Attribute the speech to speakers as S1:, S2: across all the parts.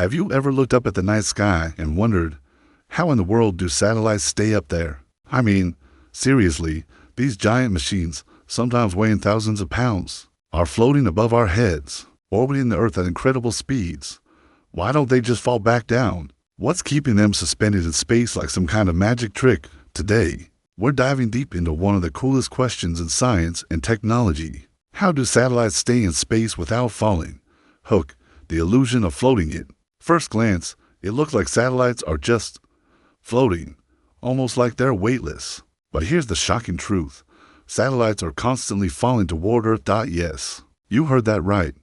S1: Have you ever looked up at the night sky and wondered, how in the world do satellites stay up there? I mean, seriously, these giant machines, sometimes weighing thousands of pounds, are floating above our heads, orbiting the Earth at incredible speeds. Why don't they just fall back down? What's keeping them suspended in space like some kind of magic trick? Today, we're diving deep into one of the coolest questions in science and technology. How do satellites stay in space without falling? Hook, the illusion of floating it. First glance, it looks like satellites are just floating, almost like they're weightless. But here's the shocking truth. Satellites are constantly falling toward Earth. Yes, you heard that right.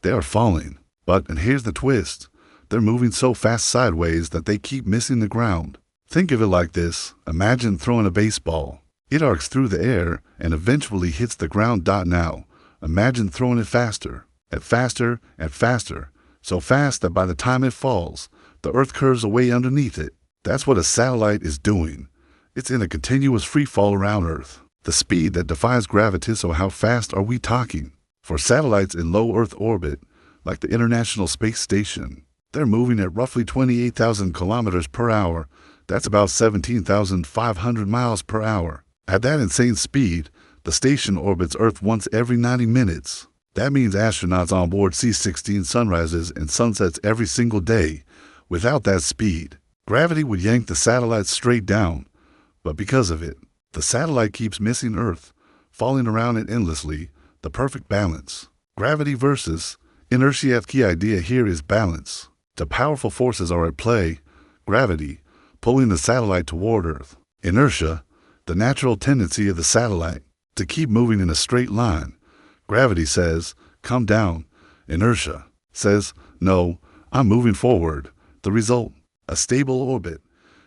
S1: They are falling. And here's the twist. They're moving so fast sideways that they keep missing the ground. Think of it like this. Imagine throwing a baseball. It arcs through the air and eventually hits the ground. Now, imagine throwing it faster, and faster, and faster. So fast that by the time it falls, the Earth curves away underneath it. That's what a satellite is doing. It's in a continuous free fall around Earth. The speed that defies gravity. So how fast are we talking? For satellites in low Earth orbit, like the International Space Station, they're moving at roughly 28,000 kilometers per hour. That's about 17,500 miles per hour. At that insane speed, the station orbits Earth once every 90 minutes. That means astronauts on board see 16 sunrises and sunsets every single day. Without that speed, gravity would yank the satellite straight down. But because of it, the satellite keeps missing Earth, falling around it endlessly. The perfect balance. Gravity versus inertia. The key idea here is balance. The powerful forces are at play. Gravity, pulling the satellite toward Earth. Inertia, the natural tendency of the satellite to keep moving in a straight line. Gravity says, come down. Inertia says, no, I'm moving forward. The result, a stable orbit.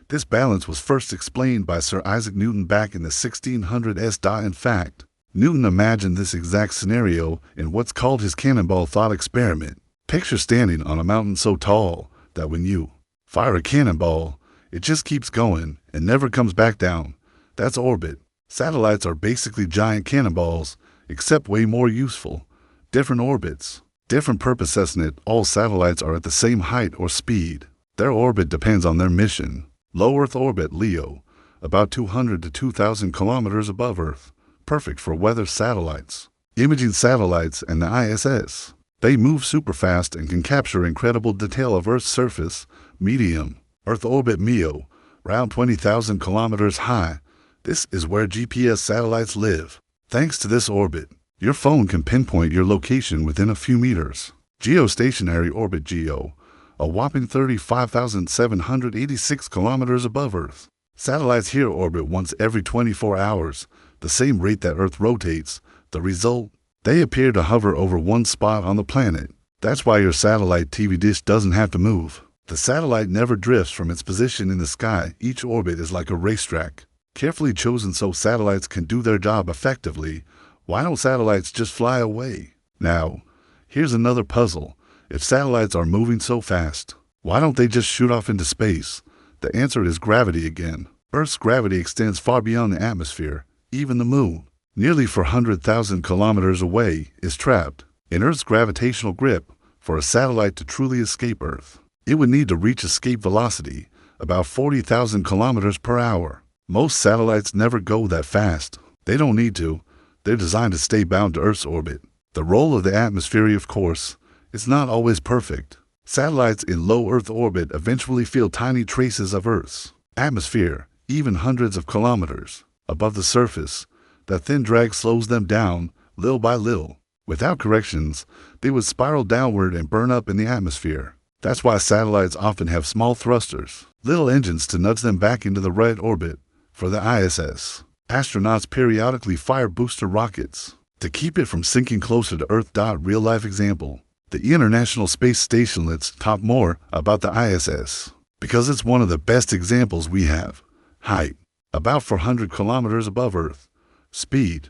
S1: This balance was first explained by Sir Isaac Newton back in the 1600s. In fact, Newton imagined this exact scenario in what's called his cannonball thought experiment. Picture standing on a mountain so tall that when you fire a cannonball, it just keeps going and never comes back down. That's orbit. Satellites are basically giant cannonballs, except way more useful. Different orbits, different purpose. All satellites are at the same height or speed. Their orbit depends on their mission. Low Earth orbit, LEO, about 200 to 2,000 kilometers above Earth. Perfect for weather satellites, imaging satellites, and the ISS. They move super fast and can capture incredible detail of Earth's surface. Medium Earth orbit, MEO, around 20,000 kilometers high. This is where GPS satellites live. Thanks to this orbit, your phone can pinpoint your location within a few meters. Geostationary orbit, GEO, a whopping 35,786 kilometers above Earth. Satellites here orbit once every 24 hours, the same rate that Earth rotates. The result? They appear to hover over one spot on the planet. That's why your satellite TV dish doesn't have to move. The satellite never drifts from its position in the sky. Each orbit is like a racetrack, carefully chosen so satellites can do their job effectively. Why don't satellites just fly away? Now, here's another puzzle. If satellites are moving so fast, why don't they just shoot off into space? The answer is gravity again. Earth's gravity extends far beyond the atmosphere. Even the moon, nearly 400,000 kilometers away, is trapped in Earth's gravitational grip. For a satellite to truly escape Earth, it would need to reach escape velocity, about 40,000 kilometers per hour. Most satellites never go that fast. They don't need to. They're designed to stay bound to Earth's orbit. The role of the atmosphere, of course, is not always perfect. Satellites in low Earth orbit eventually feel tiny traces of Earth's atmosphere, even hundreds of kilometers above the surface. That thin drag slows them down, little by little. Without corrections, they would spiral downward and burn up in the atmosphere. That's why satellites often have small thrusters, little engines to nudge them back into the right orbit. For the ISS, astronauts periodically fire booster rockets to keep it from sinking closer to Earth. Real-life example. The International Space Station. Let's talk more about the ISS, because it's one of the best examples we have. Height, about 400 kilometers above Earth. Speed,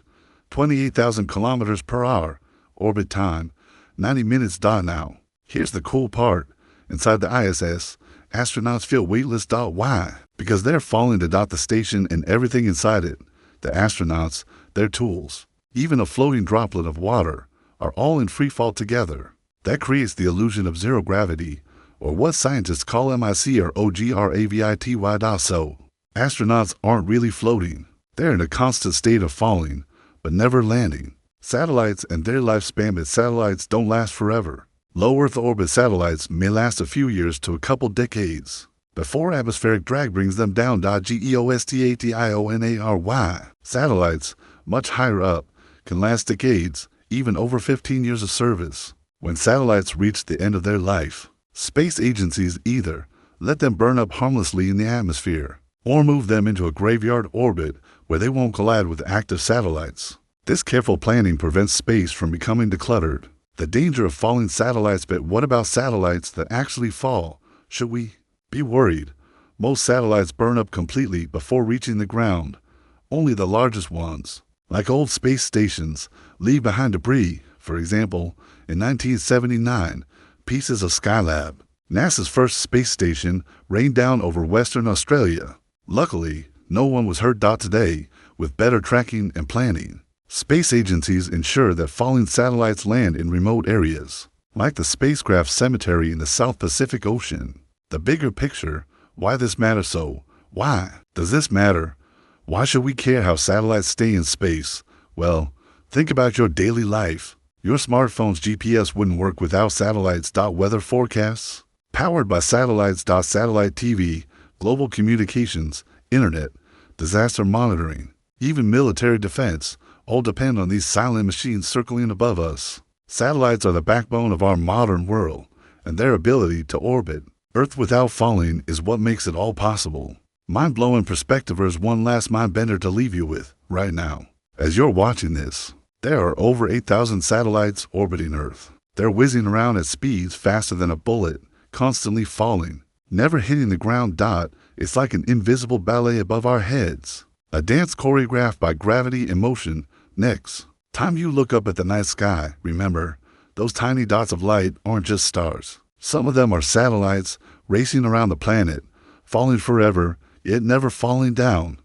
S1: 28,000 kilometers per hour. Orbit time, 90 minutes. Now, here's the cool part. Inside the ISS, astronauts feel weightless. Why? Because they're falling to the station and everything inside it. The astronauts, their tools, even a floating droplet of water, are all in free fall together. That creates the illusion of zero gravity, or what scientists call microgravity. So, astronauts aren't really floating. They're in a constant state of falling, but never landing. Satellites and their lifespan. Satellites don't last forever. Low Earth orbit satellites may last a few years to a couple decades before atmospheric drag brings them down. Geostationary. Satellites, much higher up, can last decades, even over 15 years of service. When satellites reach the end of their life, space agencies either let them burn up harmlessly in the atmosphere or move them into a graveyard orbit where they won't collide with active satellites. This careful planning prevents space from becoming decluttered. The danger of falling satellites. But what about satellites that actually fall? Should we be worried? Most satellites burn up completely before reaching the ground. Only the largest ones, like old space stations, leave behind debris. For example, in 1979, pieces of Skylab, NASA's first space station, rained down over Western Australia. Luckily, no one was hurt. Today, with better tracking and planning, space agencies ensure that falling satellites land in remote areas, like the spacecraft cemetery in the South Pacific Ocean. The bigger picture, why this matters. So, why does this matter? Why should we care how satellites stay in space? Well, think about your daily life. Your smartphone's GPS wouldn't work without satellites. Weather forecasts, powered by satellites. Satellite TV, global communications, internet, disaster monitoring, even military defense, all depend on these silent machines circling above us. Satellites are the backbone of our modern world, and their ability to orbit Earth without falling is what makes it all possible. Mind-blowing perspective. Is one last mind bender to leave you with right now. As you're watching this, there are over 8,000 satellites orbiting Earth. They're whizzing around at speeds faster than a bullet, constantly falling, never hitting the ground. It's like an invisible ballet above our heads, a dance choreographed by gravity and motion. Next time you look up at the night sky, remember, those tiny dots of light aren't just stars. Some of them are satellites racing around the planet, falling forever, yet never falling down.